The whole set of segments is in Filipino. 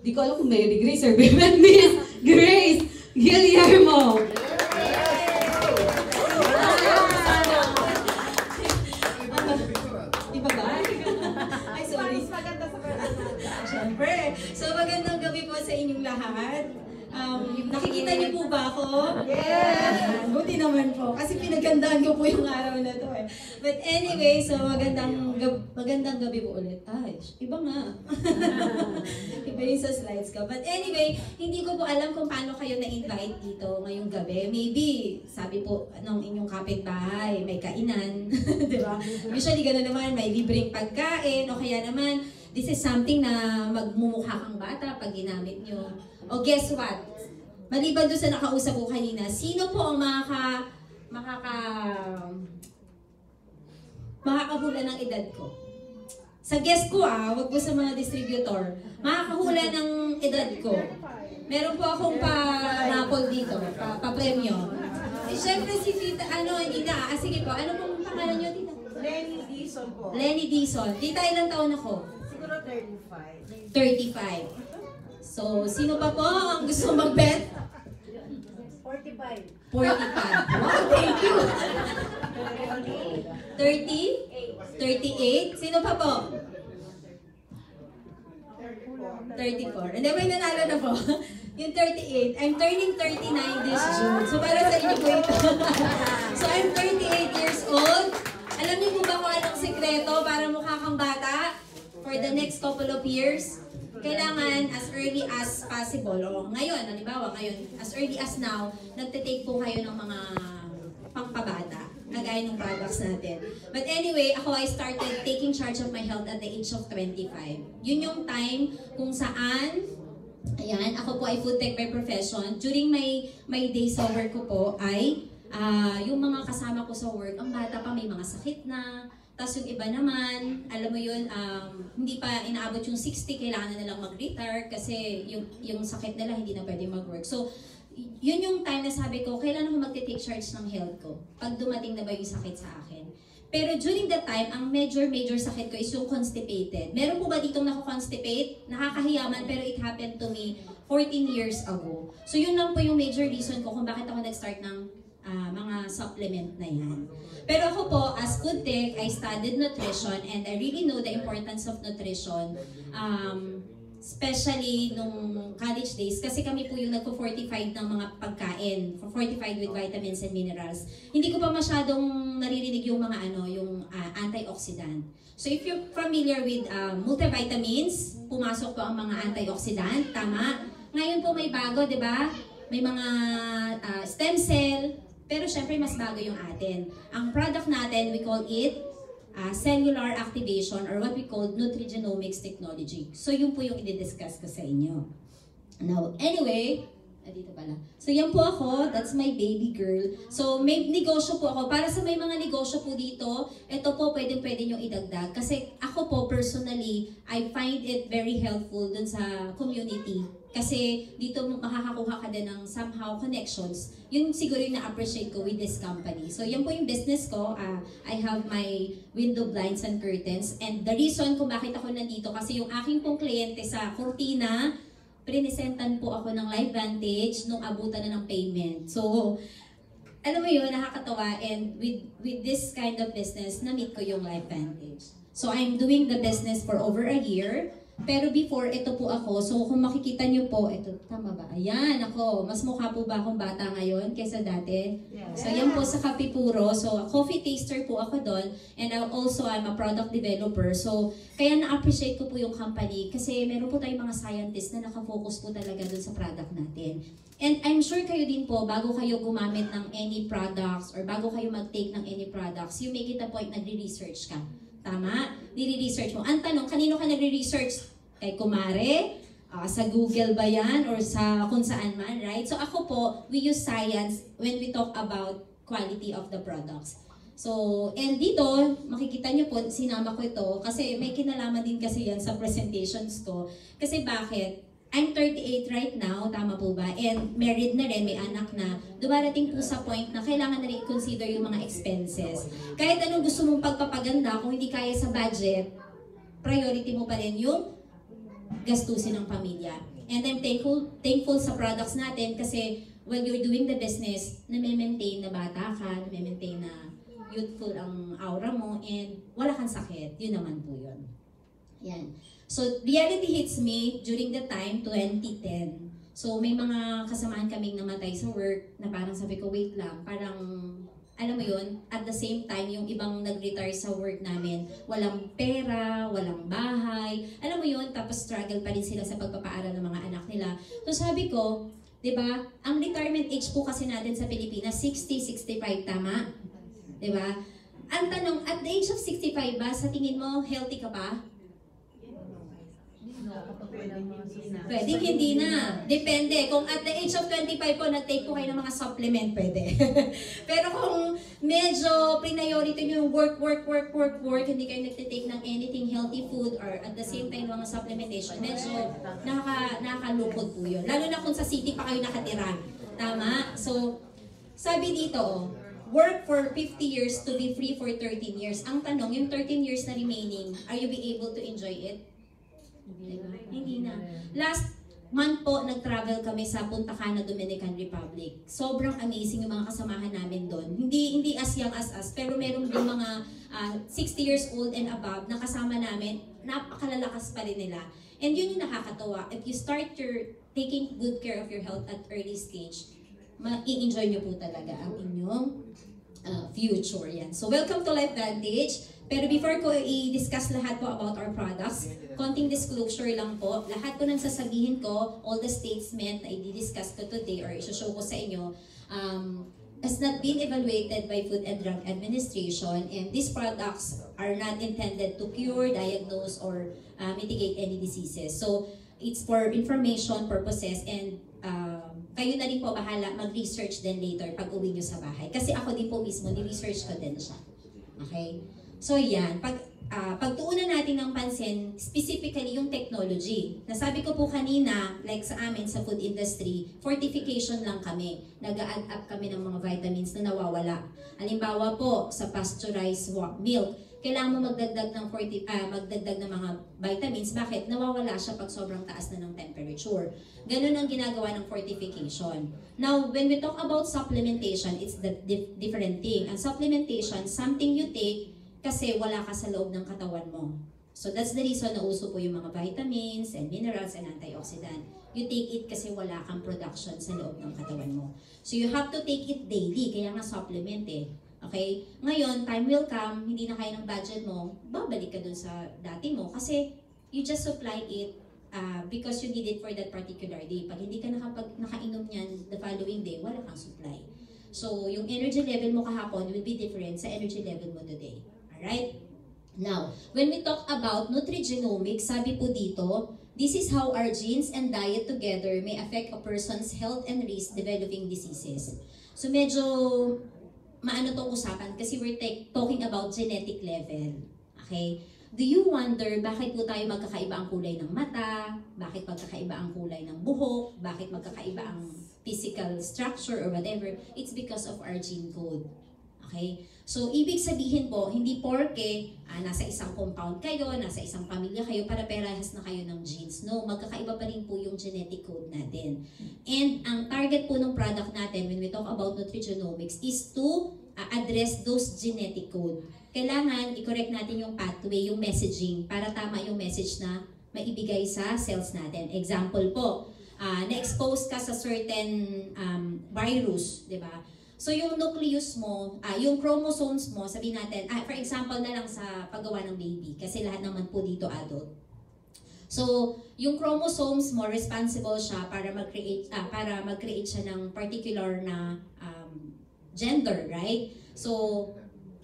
Di ko alam kung Mary Grace or Miss Grace Guillermo. Iba ba? Ay, sorry. Maganda sa pera. Siyempre. So, magandang gabi po sa inyong lahat. Nakikita niyo po ba ako? Yes! Buti naman po. Kasi pinagandaan ko po yung araw na to eh. But anyway, so magandang gabi po ulit. Ay, iba nga. Iba yung sa slides ko. But anyway, hindi ko po alam kung paano kayo na-invite dito ngayong gabi. Maybe, sabi po ng inyong kapitbahay, may kainan. Di ba? Usually gano'n naman, may libreng pagkain. O kaya naman, this is something na magmumukha kang bata pag ginamit nyo. O guess what? Maliban doon sa nakausap ko kanina, sino po ang makakahula ng edad ko? Sa guest ko wag po sa mga distributor. Makakahula ng edad ko. Meron po akong pa-raffle dito, pa-premyo. Eh, syempre si Tita, Tita, sige po, ano pong pangalan nyo, Tita? Lenny Dizon po. Lenny Dizon. Tita, ilang taon ako? Siguro 35. 35. So, sino pa po ang gusto mag-bet? 45. 45. Wow, thank you. 30? 38? Sino pa po? 34. And then may nanalo na po. Yung 38. I'm turning 39 this June. So, para sa inyo po ito. So, I'm 38 years old. Alam niyo po ba kung anong sekreto para mukha kang bata for the next couple of years? Kailangan as early as possible, o ngayon, halimbawa ngayon, as early as now, nagtitake po kayo ng mga pangpabata, kagaya ng products natin. But anyway, I started taking charge of my health at the age of 25. Yun yung time kung saan, ayan, ako po ay food tech by profession. During my days of work ko po ay, yung mga kasama ko sa work, ang bata pa may mga sakit na, tapos yung iba naman, alam mo yun, hindi pa inaabot yung 60, kailangan na nilang mag-retire kasi yung sakit nila hindi na pwede mag-work. So, yun yung time na sabi ko, kailan ako mag-take charge ng health ko pag dumating na ba yung sakit sa akin. Pero during that time, ang major sakit ko is yung constipated. Meron po ba ditong nako-constipate? Nakakahiyaman, pero it happened to me 14 years ago. So, yun lang po yung major reason ko kung bakit ako nag-start ng mga supplement na yan. Pero ako po, as food tech, I studied nutrition and I really know the importance of nutrition. Especially nung college days, kasi kami po yung nagpo-fortified ng mga pagkain, fortified with vitamins and minerals. Hindi ko pa masyadong naririnig yung mga yung antioxidant. So if you're familiar with multivitamins, pumasok po ang mga antioxidant, tama? Ngayon po may bago, di ba? May mga stem cell, pero syempre mas bago yung atin. Ang product natin, we call it cellular activation or what we call nutrigenomics technology. So yun po yung i-discuss ko sa inyo. Now, anyway, dito pala. So yan po ako, that's my baby girl. So may negosyo po ako. Para sa may mga negosyo po dito, ito po pwede nyo idagdag. Kasi ako po personally, I find it very helpful dun sa community. Kasi dito makakakuha ka din ng somehow connections. Yun siguro yung na-appreciate ko with this company. So yan po yung business ko. I have my window blinds and curtains. And the reason kung bakit ako nandito, kasi yung aking pong kliyente sa Cortina, prinisentan po ako ng LiveVantage nung abutan na ng payment. So, alam mo yun, nakakatawa. And with this kind of business, na-meet ko yung LiveVantage. So, I'm doing the business for over a year. Pero before, ito po ako. So, kung makikita nyo po, ito, tama ba? Ayan, ako. Mas mukha po ba akong bata ngayon kaysa dati? Yeah. So, yan po sa Kapipuro. So, coffee taster po ako doon. And also, I'm a product developer. So, kaya na-appreciate ko po yung company kasi meron po tayong mga scientists na nakafocus po talaga doon sa product natin. And I'm sure kayo din po, bago kayo gumamit ng any products or bago kayo mag-take ng any products, you make it a point, nagre-research ka. Tama? Nire-research mo. Ang tanong, kanino ka nagre-research? Kay kumare? Sa Google ba yan? Or sa kung saan man, right? So ako po, we use science when we talk about quality of the products. So, and dito, makikita nyo po, sinama ko ito, kasi may kinalaman din kasi yan sa presentations ko. Kasi bakit? I'm 38 right now, tama po ba? And married na rin, may anak na. Dumarating po sa point na kailangan na rin consider yung mga expenses. Kahit anong gusto mong pagpapaganda, kung hindi kaya sa budget, priority mo pa rin yung gastusin ng pamilya. And I'm thankful sa products natin kasi when you're doing the business, na-maintain na bata ka, na-maintain na youthful ang aura mo, and wala kang sakit. Yun naman po yun. Yan. So, reality hits me during the time, 2010. So, may mga kasamahan kaming namatay sa work na parang sabi ko, wait lang, parang, alam mo yun, at the same time, yung ibang nag-retire sa work namin, walang pera, walang bahay, alam mo yun, tapos struggle pa rin sila sa pagpapaaral ng mga anak nila. So, sabi ko, diba, ang retirement age po kasi natin sa Pilipinas, 60, 65, tama? Diba? Ang tanong, at the age of 65 ba, sa tingin mo, healthy ka pa? Pwede, hindi na. Depende. Kung at the age of 25 po, nag-take po kayo ng mga supplement, pwede. Pero kung medyo priority nyo yung work, hindi kayo nagtitake ng anything healthy food or at the same time mga supplementation, medyo nakakalungkot po yun. Lalo na kung sa city pa kayo nakatira. Tama? So, sabi dito, work for 50 years to be free for 13 years. Ang tanong, yung 13 years na remaining, are you be able to enjoy it? Diba? Hindi na. Last month po, nag-travel kami sa Punta Cana, Dominican Republic. Sobrang amazing yung mga kasamahan namin doon. Hindi as young as us, pero meron din mga 60 years old and above na kasama namin, napakalalakas pa rin nila. And yun yung nakakatawa. If you start taking good care of your health at early stage, ma-i-enjoy nyo po talaga ang inyong future. Yan. So, welcome to Life Vantage. Pero before ko i-discuss lahat po about our products, konting disclosure lang po. Lahat po ng sasabihin ko, all the statements na i-discuss ko today or i-show ko sa inyo, has not been evaluated by Food and Drug Administration, and these products are not intended to cure, diagnose, or mitigate any diseases. So, it's for information purposes, and kayo na rin po bahala mag-research din later pag uwi nyo sa bahay. Kasi ako din po mismo, ni-research ko din siya. Okay? So yan, pagtuunan natin ng pansin, specifically yung technology. Nasabi ko po kanina, like sa amin sa food industry, fortification lang kami. Nag-add up kami ng mga vitamins na nawawala. Halimbawa po, sa pasteurized milk, kailangan mo magdagdag ng mga vitamins. Bakit? Nawawala siya pag sobrang taas na ng temperature. Ganun ang ginagawa ng fortification. Now, when we talk about supplementation, it's the different thing. Ang supplementation, something you take kasi wala ka sa loob ng katawan mo. So that's the reason na uso po yung mga vitamins and minerals and antioxidant. You take it kasi wala kang production sa loob ng katawan mo. So you have to take it daily, kaya nga supplement eh. Okay? Ngayon, time will come, hindi na kaya ng budget mo, babalik ka dun sa dati mo kasi you just supply it because you need it for that particular day. Pag hindi ka nakainom niyan the following day, wala kang supply. So yung energy level mo kahapon will be different sa energy level mo today. Alright? Now, when we talk about nutrigenomics, sabi po dito, this is how our genes and diet together may affect a person's health and risk developing diseases. So medyo maano tong usapan kasi we're talking about genetic level. Okay? Do you wonder bakit po tayo magkakaiba ang kulay ng mata? Bakit magkakaiba ang kulay ng buhok? Bakit magkakaiba ang physical structure or whatever? It's because of our gene code. Okay? So, ibig sabihin po, hindi porke nasa isang compound kayo, nasa isang pamilya kayo, para parehas na kayo ng genes. No, magkakaiba pa rin po yung genetic code natin. And ang target po ng product natin when we talk about nutrigenomics is to address those genetic code. Kailangan i-correct natin yung pathway, yung messaging, para tama yung message na maibigay sa cells natin. Example po, na-expose ka sa certain virus, di ba? So yung nucleus mo, yung chromosomes mo, sabihin natin, for example na lang sa paggawa ng baby, kasi lahat naman po dito adult. So yung chromosomes mo, responsible siya para mag-create siya ng particular na gender, right? So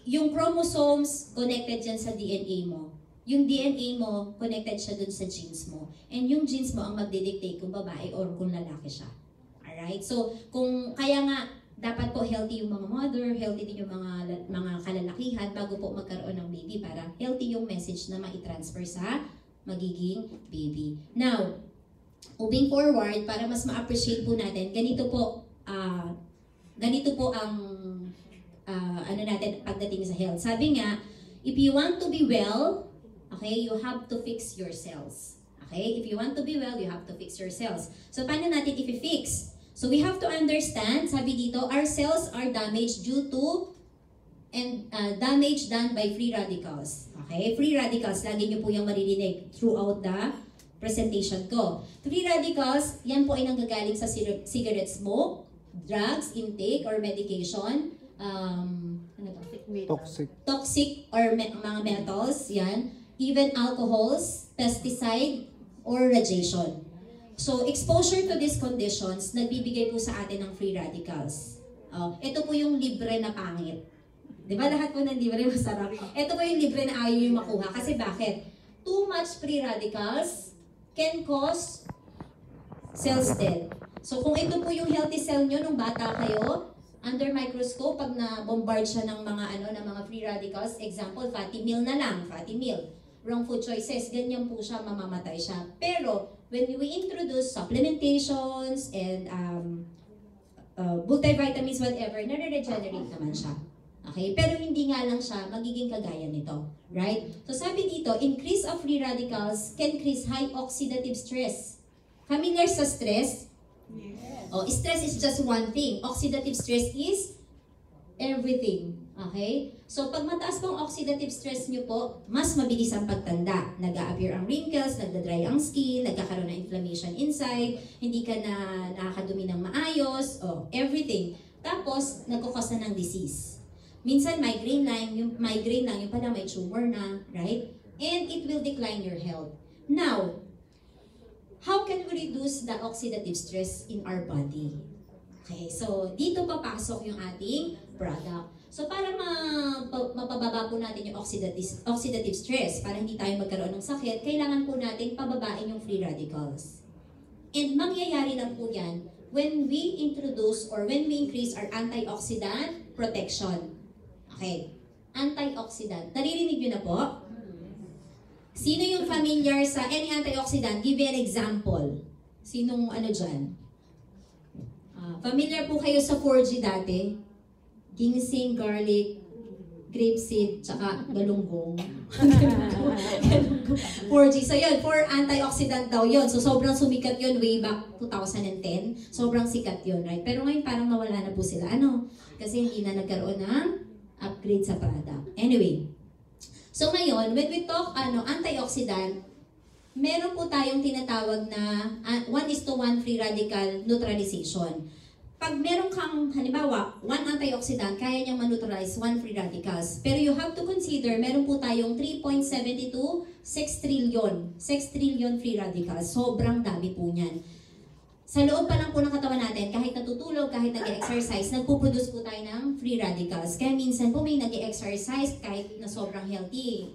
yung chromosomes connected dyan sa DNA mo. Yung DNA mo, connected siya dun sa genes mo. And yung genes mo ang magdidictate kung babae or kung lalaki siya. Alright? So kaya nga, dapat po healthy yung mga mother, healthy din yung mga kalalakihan bago po magkaroon ng baby para healthy yung message na ma-transfer sa magiging baby. Now, moving forward, para mas ma-appreciate po natin, ganito po ang natin pagdating sa health. Sabi nga, if you want to be well, okay, you have to fix your cells. Okay? If you want to be well, you have to fix your cells. So, paano natin i-fix? So, we have to understand, sabi dito, our cells are damaged due to damage done by free radicals. Okay? Free radicals, lagi nyo po yung maririnig throughout the presentation ko. Free radicals, yan po ay nanggagaling sa cigarette smoke, drugs intake or medication, toxic or mga metals, yan, even alcohols, pesticide, or radiation. So, exposure to these conditions, nagbibigay po sa atin ng free radicals. Ito po yung libre na pangit. Di ba lahat po ng libre masarap? Ito po yung libre na ayaw yung makuha. Kasi bakit? Too much free radicals can cause cells death. So, kung ito po yung healthy cell nyo nung bata kayo, under microscope, pag na-bombard siya ng mga free radicals, example, fatty meal na lang, fatty meal. Wrong food choices, ganyan po siya, mamamatay siya. Pero, when we introduce supplementations and multivitamins, whatever, nare-regenerate naman siya. Okay? Pero hindi nga lang siya magiging kagaya nito. Right? So, sabi dito, increase of free radicals can increase high oxidative stress. Familiar sa stress? Yes. Stress is just one thing. Oxidative stress is everything. Okay? So, pag mataas pong oxidative stress nyo po, mas mabilis ang pagtanda. Nag-a-appear ang wrinkles, nagda-dry ang skin, nagkakaroon ng inflammation inside, hindi ka na nakakadumi ng maayos, everything. Tapos, nagkukos na ng disease. Minsan, migraine lang, yung pala may tumor na, right? And it will decline your health. Now, how can we reduce the oxidative stress in our body? Okay, so dito papasok yung ating product. So para mapababa po natin yung oxidative stress, para hindi tayo magkaroon ng sakit, kailangan po natin pababain yung free radicals. And mangyayari lang po yan when we introduce or when we increase our antioxidant protection. Okay, antioxidant. Naririnig nyo na po? Sino yung familiar sa any antioxidant? Give me an example. Sinong dyan? Familiar po kayo sa 4G dati? Ginseng, garlic, grapeseed, tsaka galunggong. 4G. So yun, 4 antioxidant daw yun. So sobrang sumikat yun way back 2010. Sobrang sikat yun, right? Pero ngayon parang mawala na po sila. Kasi hindi na nagkaroon ng upgrade sa product. Anyway. So ngayon, when we talk antioxidant, meron po tayong tinatawag na 1:1 free radical neutralization. Pag meron kang, halimbawa, 1 antioxidant, kaya niyang maneutralize 1 free radicals. Pero you have to consider, meron po tayong 3.72, 6 trillion free radicals. Sobrang dami po niyan. Sa loob pa lang po ng katawan natin, kahit natutulog, kahit nag-exercise, nagpuproduce po tayo ng free radicals. Kaya minsan po may nag-exercise kahit na sobrang healthy,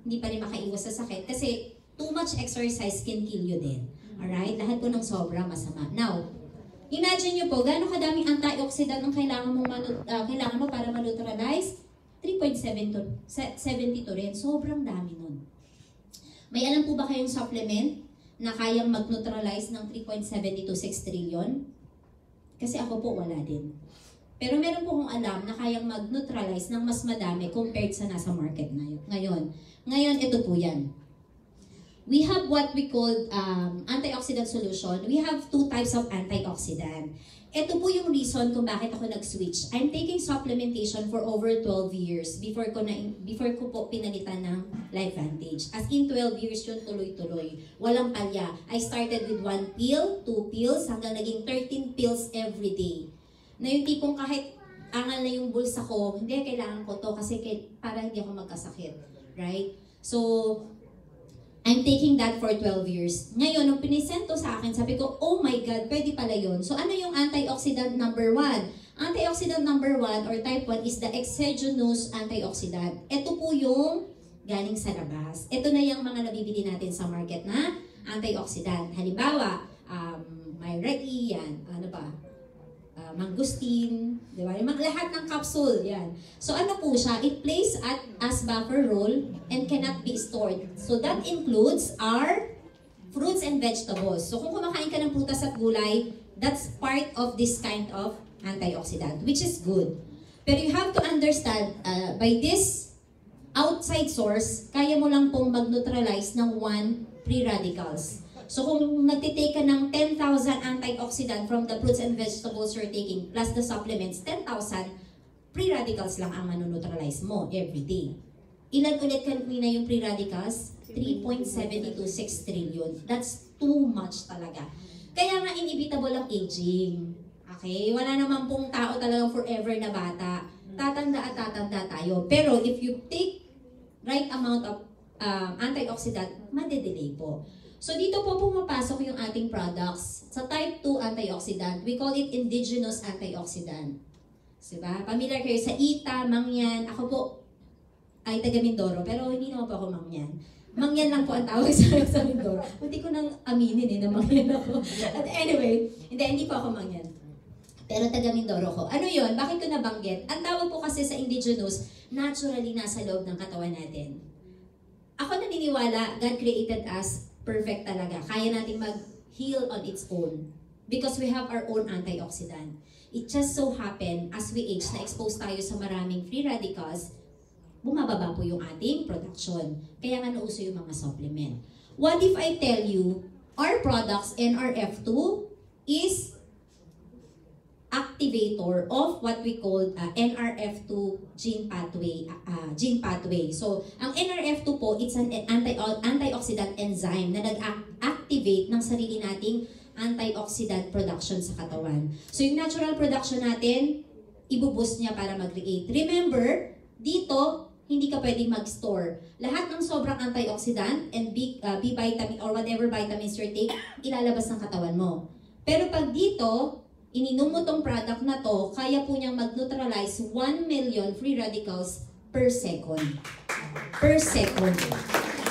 hindi pa rin makaiwas sa sakit. Kasi too much exercise can kill you din. Alright? Lahat po ng sobra masama. Now, imagine nyo po, gano'ng kadaming antioxidant ang kailangan mo para ma-neutralize? 3.72 rin. Sobrang dami nun. May alam po ba kayong supplement na kayang mag-neutralize ng 3.726 trillion? Kasi ako po wala din. Pero meron po akong alam na kayang mag-neutralize ng mas madami compared sa nasa market ngayon. Ngayon, ito po yan. We have what we call antioxidant solution. We have 2 types of antioxidant. Ito po yung reason kung bakit ako nag-switch. I'm taking supplementation for over 12 years before ko po pinalitan ng LifeVantage. As in 12 years yun, tuloy-tuloy. Walang palya. I started with 1 pill, 2 pills, hanggang naging 13 pills every day. Na yung tipong kahit angal na yung bulsa ko, hindi, kailangan ko to kasi para hindi ako magkasakit. Right? So, I'm taking that for 12 years. Ngayon, nung pinisento sa akin, sabi ko, oh my God, pwede pala yun. So, ano yung antioxidant number 1? Antioxidant number 1 or type 1 is the exogenous antioxidant. Ito po yung galing sa labas. Ito na yung mga nabibili natin sa market na antioxidant. Halimbawa, may ragi, yan. Ano ba? Mangosteen, di ba? Yung lahat ng capsule, yan. So ano po siya? It plays as buffer role and cannot be stored. So that includes our fruits and vegetables. So kung kumakain ka ng prutas at gulay, that's part of this kind of antioxidant, which is good. Pero you have to understand, by this outside source, kaya mo lang pong mag-neutralize ng 1 free radicals. So kung nagtitake ka ng 10,000 antioxidant from the fruits and vegetables you're taking plus the supplements, 10,000 free radicals lang ang manoneutralize mo every day. Ilan ulit kanina yung free radicals? 3.726 trillion. That's too much talaga. Kaya nga inevitable ang aging. Okay? Wala naman pong tao talagang forever na bata. Tatanda at tatanda tayo. Pero if you take right amount of antioxidant, madedelay po. So dito po pumapasok yung ating products. Sa type 2 antioxidant, we call it indigenous antioxidant. Diba? Familiar kayo sa ITA, Mangyan. Ako po ay taga Mindoro, pero hindi naman po ako Mangyan. Mangyan lang po ang tawag sa Mindoro. Hindi ko nang aminin na Mangyan ako. At anyway, hindi po ako Mangyan. Pero taga Mindoro ko. Ano yon? Bakit ko nabanggit? Ang tawag po kasi sa indigenous, naturally nasa loob ng katawan natin. Ako naniniwala, God created us perfect talaga. Kaya natin mag-heal on its own. Because we have our own antioxidant. It just so happen, as we age, na-expose tayo sa maraming free radicals, bumababa po yung ating production. Kaya nga nauso yung mga supplement. What if I tell you, our products, NRF2, is activator of what we call NRF2 gene pathway. So, ang NRF2 po, it's an antioxidant enzyme na nag-activate ng sarili nating antioxidant production sa katawan. So, yung natural production natin, ibuboost niya para mag-create. Remember, dito, hindi ka pwedeng mag-store. Lahat ng sobrang antioxidant and B vitamin or whatever vitamins you take, ilalabas ng katawan mo. Pero pag dito, ininom mo tong product na to, kaya po niyang mag-neutralize 1 million free radicals per second. Per second.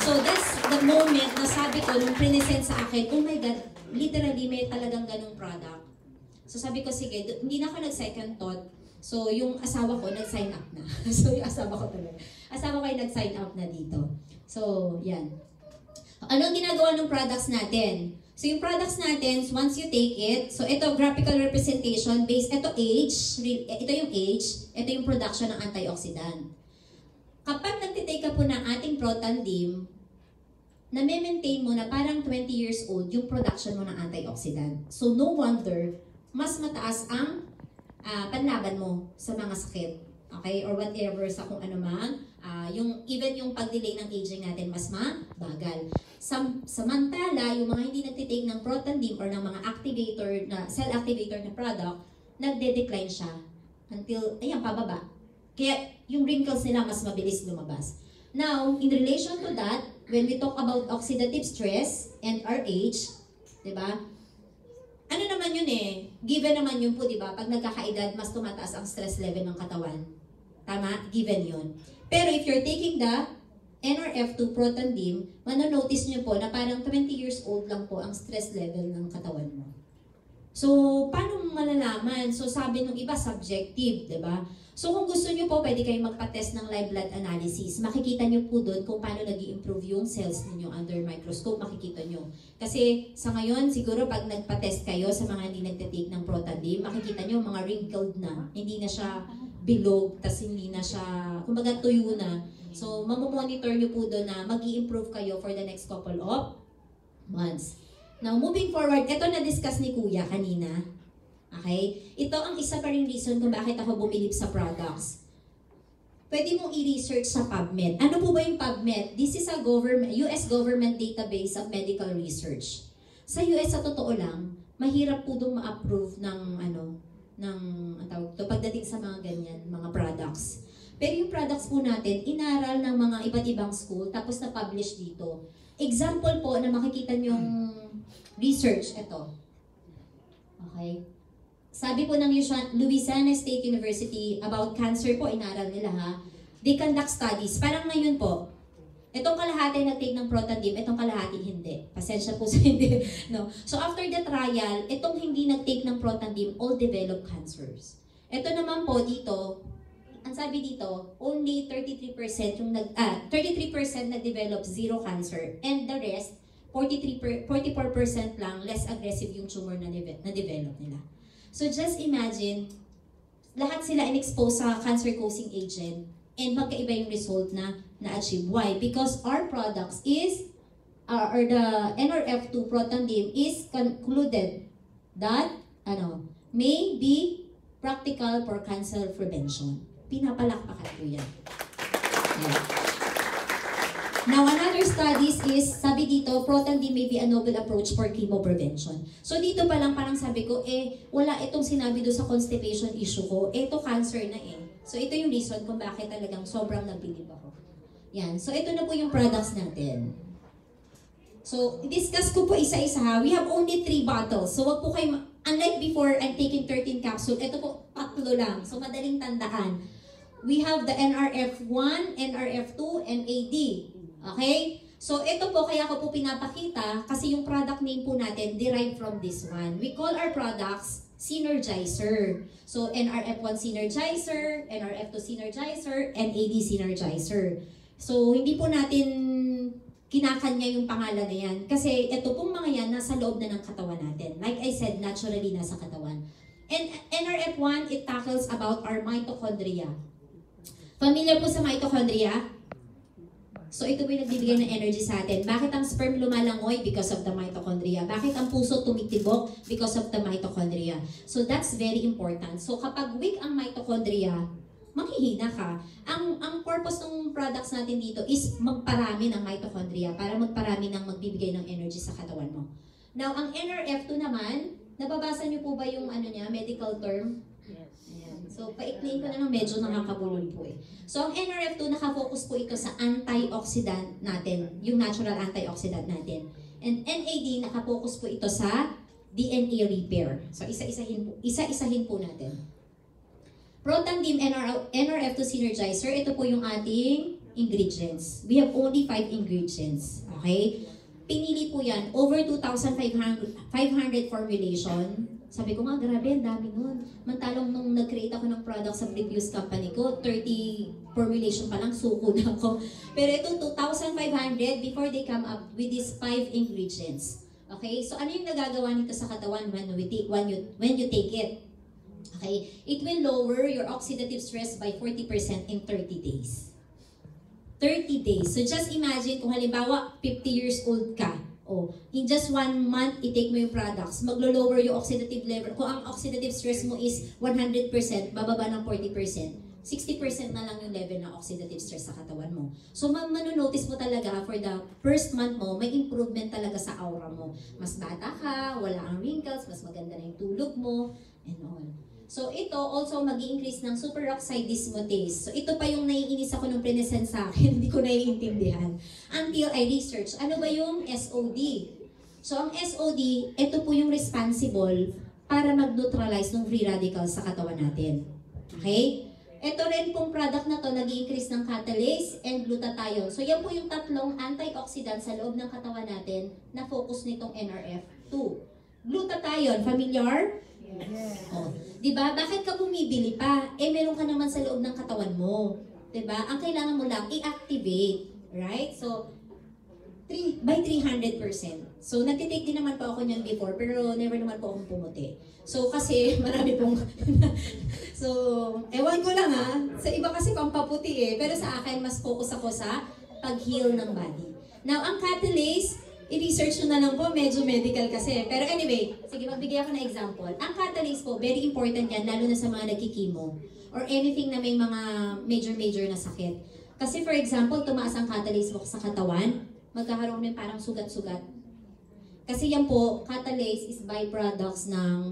So that's the moment na sabi ko, nung present sa akin, oh my God, literally may talagang ganung product. So sabi ko, sige, hindi na ako nag-second thought. So yung asawa ko, nag-sign up na. So yung asawa ko talaga. Asawa ko ay nag-sign up na dito. So, yan. Anong ginagawa ng products natin? So yung products natin, once you take it, so ito graphical representation based, ito yung age, ito yung production ng antioxidant. Kapag nagtitake ka po ng ating Protandim, na-maintain mo na parang 20 years old yung production mo ng antioxidant. So no wonder, mas mataas ang panlaban mo sa mga sakit. Okay? Or whatever, sa kung ano man. Even yung pag-delay ng aging natin, mas mabagal. Samantala, yung mga hindi nagtitake ng Protandim or ng mga activator na cell activator na product, nagde-decline siya until, ayan, pababa. Kaya yung wrinkles nila mas mabilis lumabas. Now, in relation to that, when we talk about oxidative stress and our age, di ba? Ano naman yun eh? Given naman yun po, di ba? Pag nagkakaedad, mas tumataas ang stress level ng katawan. Tama? Given yun. Pero if you're taking the NRF2 Protandim, manonotice nyo po na parang 20 years old lang po ang stress level ng katawan mo. So, paano malalaman? So, sabi nung iba, subjective, di ba? So, kung gusto nyo po, pwede kayong magpa-test ng live blood analysis. Makikita nyo po doon kung paano nag-i-improve yung cells ninyo under microscope, makikita nyo. Kasi sa ngayon, siguro pag nagpa-test kayo sa mga hindi nagtitake ng Protandim, makikita nyo mga wrinkled na. Hindi na siya bilog, tas hindi na siya, kumbaga tuyo na. So, mamomonitor nyo po doon na mag-i-improve kayo for the next couple of months. Now, moving forward, ito na-discuss ni Kuya kanina. Okay? Ito ang isa pa ring reason kung bakit ako bumilib sa products. Pwede mong i-research sa PubMed. Ano po ba yung PubMed? This is a US government database of medical research. Sa US, sa totoo lang, mahirap po doon ma-approve ng pagdating sa mga ganyan, mga products. Pero yung products po natin, inaral ng mga iba't ibang school, tapos na-publish dito. Example po na makikita yung research, ito. Okay? Sabi po ng Louisiana State University about cancer po, inaral nila ha. They conduct studies. Parang ngayon po, itong kalahati nag-take ng Protandim, itong kalahati hindi. Pasensya po sa hindi. No? So after the trial, itong hindi nag-take ng Protandim, all develop cancers. Ito naman po dito, ang sabi dito, only 33% yung 33% nag-develop zero cancer and the rest 44% lang less aggressive yung tumor na develop nila. So just imagine, lahat sila in-expose sa cancer-causing agent and magkaiba yung result na na-achieve. Why? Because our products is or the NRF2 proton beam is concluded that may be practical for cancer prevention. Pinapalakpakan po yan. Yan. Now, another studies is, sabi dito, proton beam may be a novel approach for chemo prevention. So, dito pa lang parang sabi ko, wala itong sinabi doon sa constipation issue ko. Ito, cancer na So, ito yung reason kung bakit talagang sobrang nabilib ako. Yan. So, ito na po yung products natin. So, discuss ko po isa-isa ha. We have only 3 bottles. So, wag po kayo, unlike before, I'm taking 13 capsule. Ito po, 3 lang. So, madaling tandaan. We have the NRF1, NRF2, and AD. Okay? So, ito po, kaya ko po pinapakita kasi yung product name po natin derived from this one. We call our products Synergizer. So, NRF1 Synergizer, NRF2 Synergizer, and AD Synergizer. So, hindi po natin kinakanya yung pangalan na yan. Kasi ito pong mga yan, nasa loob na ng katawan natin. Like I said, naturally nasa katawan. And NRF1, it tackles about our mitochondria. Familiar po sa mitochondria? So, ito po yung nagbibigay ng energy sa atin. Bakit ang sperm lumalangoy? Because of the mitochondria. Bakit ang puso tumitibok? Because of the mitochondria. So, that's very important. So, kapag weak ang mitochondria, maghihina ka. Ang purpose ng products natin dito is magparami ng mitochondria para magparami ng magbibigay ng energy sa katawan mo. Now, ang NRF2 naman, nababasa niyo po ba yung medical term? Yes. Ayan. So, paikliin ko na ng medyo nakakabulol po So, ang NRF2, nakafocus po ito sa antioxidant natin, yung natural antioxidant natin. And NAD, nakafocus po ito sa DNA repair. So, isa-isahin po natin. Proton Beam NRF2 Synergizer, ito po yung ating ingredients. We have only 5 ingredients. Okay? Pinili po yan. Over 2,500 formulation. Sabi ko nga, grabe, ang dami nun. Mantalong nung nag-create ako ng product sa previous company ko, 30 formulation pa lang, suko na ako. Pero ito, 2,500 before they come up with these 5 ingredients. Okay? So, ano yung nagagawa nito sa katawan when you take it? Okay? It will lower your oxidative stress by 40% in 30 days. 30 days. So just imagine kung halimbawa 50 years old ka, in just 1 month, i-take mo yung products, maglo-lower yung oxidative level. Kung ang oxidative stress mo is 100%, bababa ng 40%. 60% na lang yung level ng oxidative stress sa katawan mo. So, manonotice mo talaga for the first month mo, may improvement talaga sa aura mo. Mas bata ka, wala ang wrinkles, mas maganda na yung tulog mo, and all. So, ito also mag-i-increase ng superoxide dismutase. So, ito pa yung naiinis ako nung present sa akin, hindi ko naiintindihan. Until I research, ano ba yung SOD? So, ang SOD, ito po yung responsible para mag-neutralize ng free radicals sa katawan natin. Okay? Ito rin pong product na to, nag-i-increase ng catalase and glutathione. So, yan po yung tatlong antioxidant sa loob ng katawan natin na focus nitong NRF2. Glutathione, familiar? Yes. Diba? Bakit ka bumibili pa? Meron ka naman sa loob ng katawan mo. Diba? Ang kailangan mo lang, i-activate. Right? So, by 300%. So, nagtitake din naman po ako niyan before, pero never naman po akong pumuti. So, kasi marami pong... so, ewan ko lang ha. Sa iba kasi pampaputi Pero sa akin, mas focus ako sa pag-heal ng body. Now, ang catalase, i-research nyo na lang po, medyo medical kasi. Pero anyway, sige, magbigay ako ng example. Ang catalase po, very important yan, lalo na sa mga nagkikimo or anything na may mga major na sakit. Kasi for example, tumaas ang catalase mo sa katawan, magkakaroon ng parang sugat-sugat. Kasi yan po, catalase is byproducts ng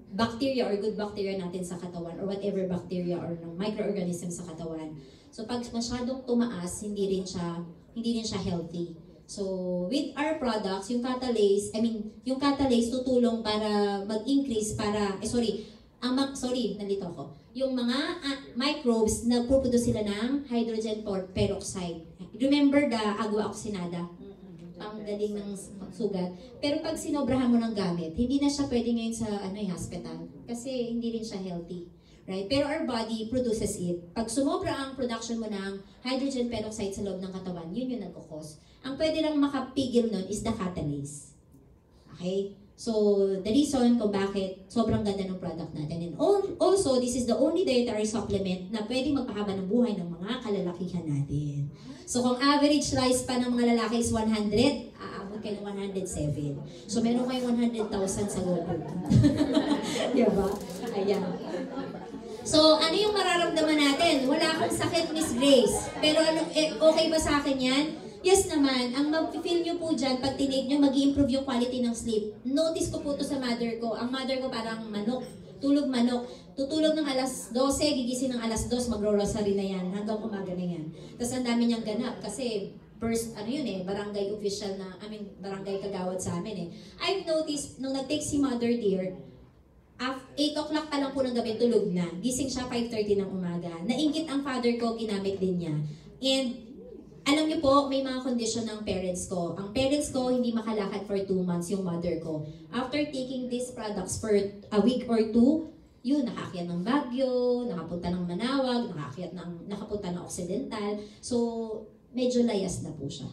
bacteria or good bacteria natin sa katawan or whatever bacteria or ng microorganism sa katawan. So pag masyadong tumaas, hindi rin siya healthy. So with our products, yung catalase tutulong para mag-increase nandito ako. Yung mga microbes nagpo-produce sila ng hydrogen peroxide. Remember the agua oxinada? Ang galing ng sugat. Pero pag sinobrahan mo ng gamit, hindi na siya pwede ngayon sa hospital kasi hindi rin siya healthy. Right? Pero our body produces it. Pag sumobra ang production mo ng hydrogen peroxide sa loob ng katawan, yun yung nagkukos. Ang pwede lang makapigil nun is the catalase. Okay? So, the reason kung bakit sobrang ganda ng product natin. And also, this is the only dietary supplement na pwedeng magpahaba ng buhay ng mga kalalakihan natin. So, kung average lifespan ng mga lalaki is 100, aabot kayo ng 107. So, meron kayong 100,000 sa loob. Diba? Ayan. So, ano yung mararamdaman natin? Wala akong sakit, Miss Grace. Pero ano, okay ba sa akin yan? Yes naman, ang mag-feel nyo po dyan, pag tinake nyo, mag-i-improve yung quality ng sleep. Notice ko po to sa mother ko. Ang mother ko parang manok, tulog manok. Tutulog ng alas 12, gigising ng alas 2, magro-rosary na yan, hanggang umaga na yan. Tapos ang dami niyang ganap, kasi first, barangay official na, barangay kagawad sa amin I've noticed, nung nag-take si Mother Dear, 8 o'clock pa lang po ng gabi, tulog na. Gising siya 5:30 ng umaga. Nainggit ang father ko, ginamit din niya. And alam niyo po, may mga kondisyon ng parents ko. Ang parents ko, hindi makalakad for 2 months, yung mother ko. After taking these products for a week or 2, yun, nakaakyat ng Baguio, nakapunta ng Manawag, nakapunta ng Occidental. So, medyo layas na po siya.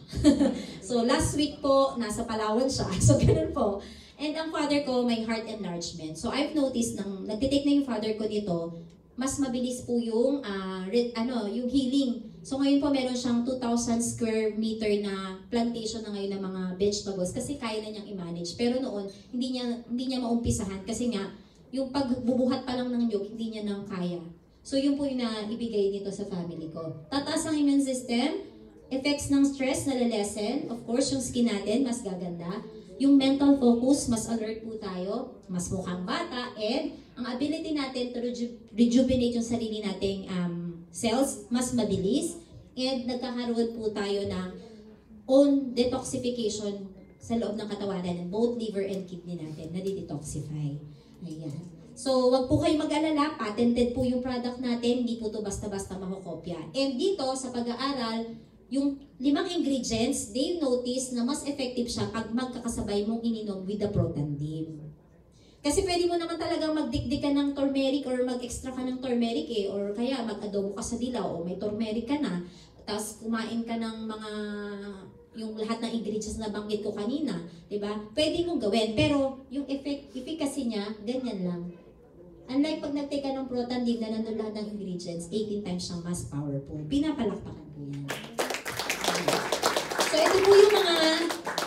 So, last week po, nasa Palawan siya. So, ganun po. And ang father ko, may heart enlargement. So, I've noticed, nang nagtitake na yung father ko nito, mas mabilis po yung yung healing. So ngayon po meron siyang 2,000 square meter na plantation na ngayon ng mga vegetables kasi kaya na niyang i-manage. Pero noon hindi niya maumpisahan kasi nga yung pagbubuhat pa lang ng niyog hindi niya nang kaya. So yun po yung naibigay dito sa family ko. Tataas ang immune system, effects ng stress nalilesen, of course yung skin natin mas gaganda. Yung mental focus, mas alert po tayo, mas mukhang bata, and ang ability natin to rejuvenate yung sarili nating cells, mas mabilis, and nagkakaroon po tayo ng own detoxification sa loob ng katawan natin, both liver and kidney natin, na-detoxify. Ayan. So, wag po kayo mag-alala, patented po yung product natin, hindi po to basta-basta makokopya. And dito, sa pag-aaral, yung 5 ingredients, they notice na mas effective siya pag magkakasabay mong ininom with the Protandim. Kasi pwede mo naman talagang magdikdik ka ng turmeric or mag-extra ka ng turmeric or kaya mag-adobo ka sa dilaw o may turmeric ka na, tapos kumain ka ng mga yung lahat ng ingredients na banggit ko kanina, 'di ba? Pwede mong gawin, pero yung efficacy niya ganyan lang. Unlike pag nag-take ka ng Protandim na nandun lahat ng ingredients, 18 times siyang mas powerful. Pinapalakpakan po yan. So ito po yung mga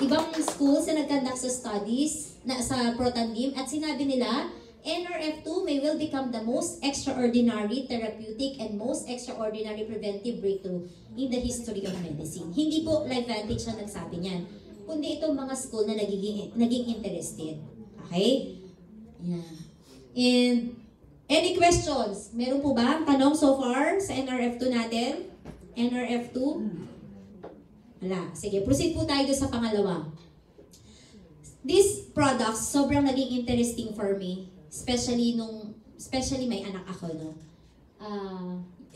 ibang schools na nag-conduct sa studies sa Protandim at sinabi nila, NRF2 will become the most extraordinary therapeutic and most extraordinary preventive breakthrough in the history of medicine. Hindi po LifeVantage na nagsabi niyan, kundi itong mga school na naging interested. Okay? Yeah. And any questions? Meron po ba tanong so far sa NRF2 natin? NRF2? Wala. Sige, proceed po tayo sa pangalawa. These products, sobrang naging interesting for me. Especially may anak ako, no?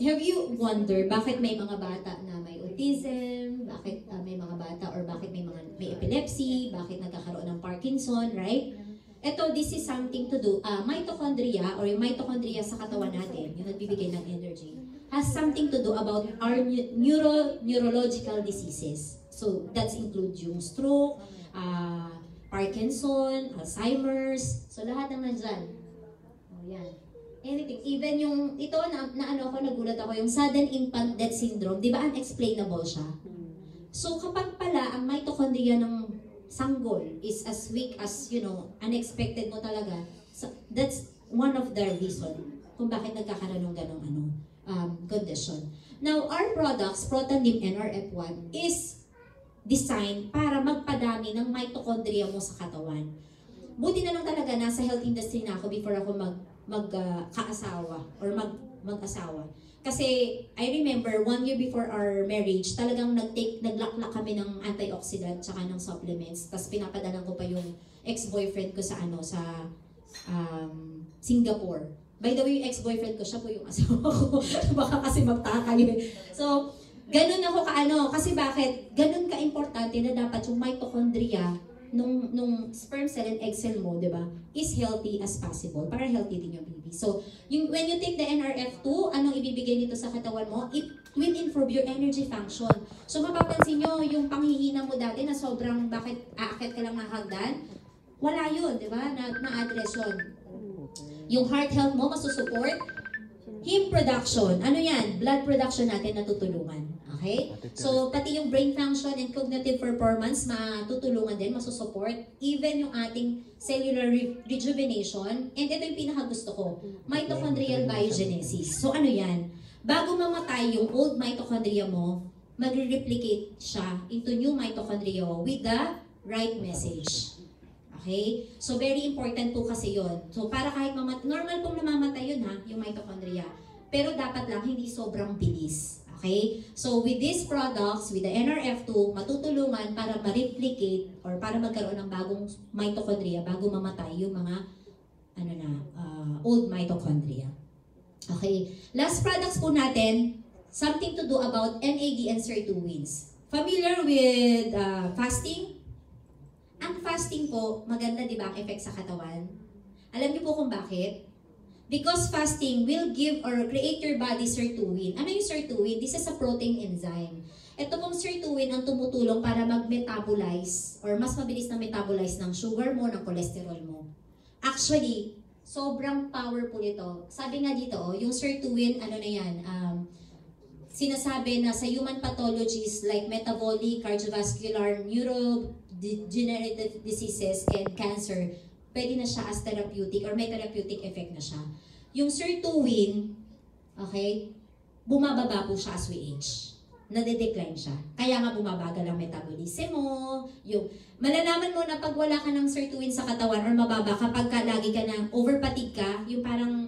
Have you wondered bakit may mga bata na may autism, bakit may mga bata or bakit may epilepsy, bakit nagkakaroon ng Parkinson, right? Ito, this is something to do, mitochondria or yung mitochondria sa katawan natin, yung nagbibigay ng energy, has something to do about our neurological diseases. So, that includes yung stroke, Parkinson, Alzheimer's, so lahat ng nandyan. O yan. Anything. Even yung, ito nagulat ako, yung sudden infant death syndrome, di ba unexplainable siya? So kapag pala ang mitochondria ng sanggol is as weak as, unexpected mo talaga, so that's one of the reason kung bakit nagkakaroon ng ganong condition. Now, our products, Protandim NRF1, is design para magpadami ng mitochondria mo sa katawan. Buti na lang talaga nasa health industry na ako before ako mag-asawa. Kasi I remember 1 year before our marriage, talagang naglaklak kami ng antioxidant tsaka ng supplements. Tapos pinapadalan ko pa yung ex-boyfriend ko sa Singapore. By the way, yung ex-boyfriend ko, siya po yung asawa ko. Baka kasi magtaka yun. So, ganun ako kasi bakit? Ganun ka-importante na dapat yung mitochondria nung sperm cell and egg cell mo, di ba, is healthy as possible para healthy din yung baby. So, when you take the NRF2, anong ibibigay nito sa katawan mo? It will improve your energy function. So, mapapansin nyo, yung panghihina mo dati na sobrang bakit aakit ka lang ng hagdan, wala yun, di ba? Na-address yun. Yung heart health mo, masusupport. Heme production, ano yan? Blood production natin natutulungan. Okay? So, pati yung brain function and cognitive performance, matutulungan din, masusupport. Even yung ating cellular rejuvenation. And ito yung pinakagusto ko, mitochondrial biogenesis. So, ano yan? Bago mamatay yung old mitochondria mo, magre-replicate siya into new mitochondria with the right message. Okay? So, very important po kasi yon. So, para kahit normal pong namamatay yun ha, yung mitochondria. Pero dapat lang hindi sobrang bilis. Okay? So, with these products, with the NRF2, matutulungan para ma-replicate or para magkaroon ng bagong mitochondria bago mamatay yung mga old mitochondria. Okay? Last products po natin, something to do about NAD and sirtuins. Familiar with fasting? Ang fasting po, maganda di ba ang effect sa katawan? Alam niyo po kung bakit? Because fasting will give or create your body sirtuin. Ano yung sirtuin? This is a protein enzyme. Ito pong sirtuin ang tumutulong para mag-metabolize or mas mabilis na metabolize ng sugar mo, ng cholesterol mo. Actually, sobrang powerful ito. Sabi nga dito, yung sirtuin, ano na yan, sinasabi na sa human pathologies like metabolic, cardiovascular, neurodegenerative diseases, and cancer, pwede na siya as therapeutic or may therapeutic effect na siya. Yung sirtuin, okay, bumababa po siya as we age. Nade-decline siya. Kaya nga bumabagal ang metabolism mo. Yung, malalaman mo na pag wala ka ng sirtuin sa katawan or mababa kapag ka lagi ka ng overfatigue ka, yung parang,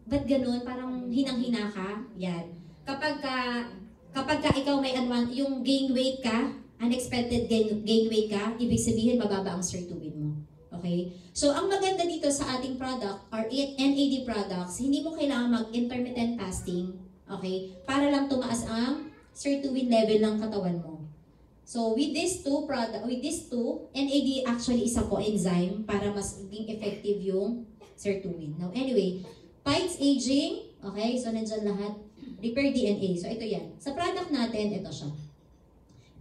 ba't ganun? Parang hinang-hina ka? Yan. Kapag ka ikaw may yung gain weight ka, unexpected gain weight ka, ibig sabihin mababa ang sirtuin mo. Okay? So, ang maganda dito sa ating product or NAD products, hindi mo kailangan mag-intermittent fasting, okay? Para lang tumaas ang sirtuin level ng katawan mo. So, with these two, NAD actually is a coenzyme para mas maging effective yung sirtuin. Now, anyway, fights aging, okay? So, nandyan lahat. Repair DNA. So, ito yan. Sa product natin, ito siya.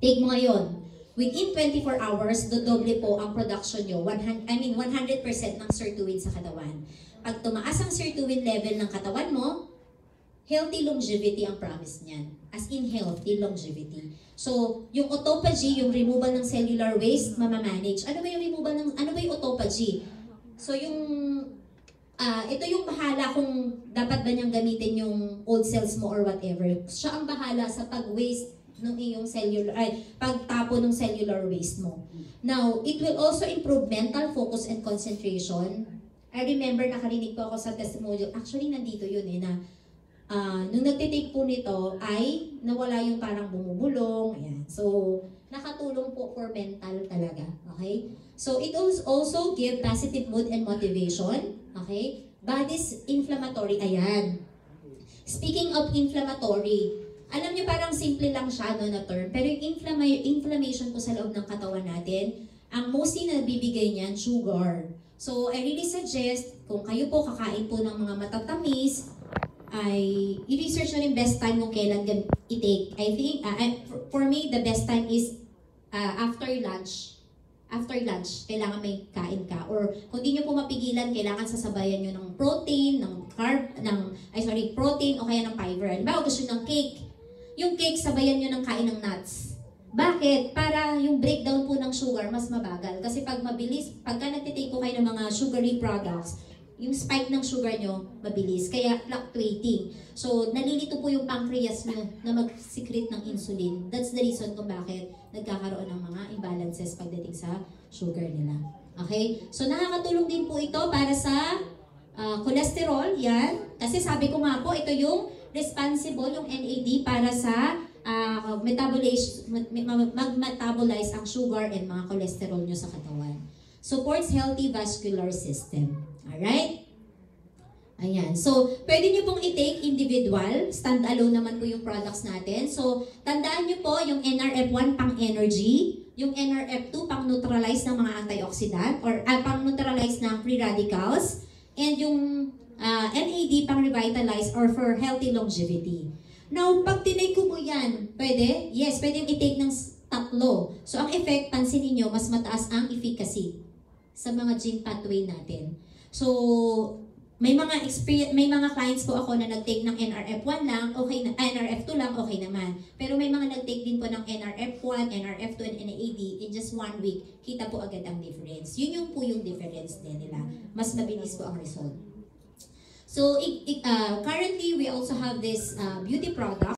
Take mo ngayon. Within 24 hours, dodoble po ang production nyo. 100% ng sirtuin sa katawan. Pag tumaas ang sirtuin level ng katawan mo, healthy longevity ang promise niyan. As in healthy longevity. So, yung autophagy, yung removal ng cellular waste, mamamanage. Ano ba yung autophagy? So, ito yung bahala kung dapat ba niyang gamitin yung old cells mo or whatever. Siya ang bahala sa pag-waste ng iyong pagtapo ng cellular waste mo. Now, it will also improve mental focus and concentration. I remember nakarinig po ako sa testimonial. Actually, nandito yun na nung nagtitake po nito ay nawala yung parang bumubulong. Ayan. So, nakatulong po for mental talaga. Okay? So, it also give positive mood and motivation. Okay? Body's inflammatory. Ayan. Speaking of inflammatory, alam niyo parang simple lang siya na term, pero yung inflammation po sa loob ng katawan natin, ang mostly na bibigay niyan, sugar. So, I really suggest, kung kayo po kakain po ng mga matatamis, ay i-research nyo yung best time kung kailan i-take. I think, for me, the best time is after lunch. After lunch, kailangan may kain ka. Or kung di nyo po mapigilan, kailangan sasabayan nyo ng protein, ng carb, protein o kaya ng fiber. Halimbawa, gusto nyo ng cake. Yung cake, sabayan nyo ng kain ng nuts. Bakit? Para yung breakdown po ng sugar mas mabagal. Kasi pag mabilis, pagka nagtitake po kayo ng mga sugary products, yung spike ng sugar nyo, mabilis. Kaya fluctuating. So, nalilito po yung pancreas nyo na mag-secrete ng insulin. That's the reason kung bakit nagkakaroon ng mga imbalances pagdating sa sugar nila. Okay? So, nakakatulong din po ito para sa cholesterol. Yan. Kasi sabi ko nga po, ito yung responsible, yung NAD, para sa mag-metabolize ang sugar and mga cholesterol nyo sa katawan. Supports healthy vascular system. Alright? Ayan. So, pwede nyo pong i-take individual. Stand-alone naman po yung products natin. So, tandaan nyo po yung NRF1 pang-energy, yung NRF2 pang-neutralize ng mga antioxidant or pang-neutralize ng free radicals, and yung NAD pang-revitalize or for healthy longevity. Now, pag tinake ko po yan, pwede? Yes, pwede yung i-take ng tatlo. So, ang effect, pansinin nyo, mas mataas ang efficacy. sa mga gene pathway natin. So, may mga clients po ako na nag-take ng NRF1 lang, okay na, NRF2 lang, okay naman. Pero may mga nag-take din po ng NRF1, NRF2, and NAD in just 1 week, kita po agad ang difference. Yun yung po yung difference din nila. Mas mabilis po ang result. So, currently, we also have this beauty product.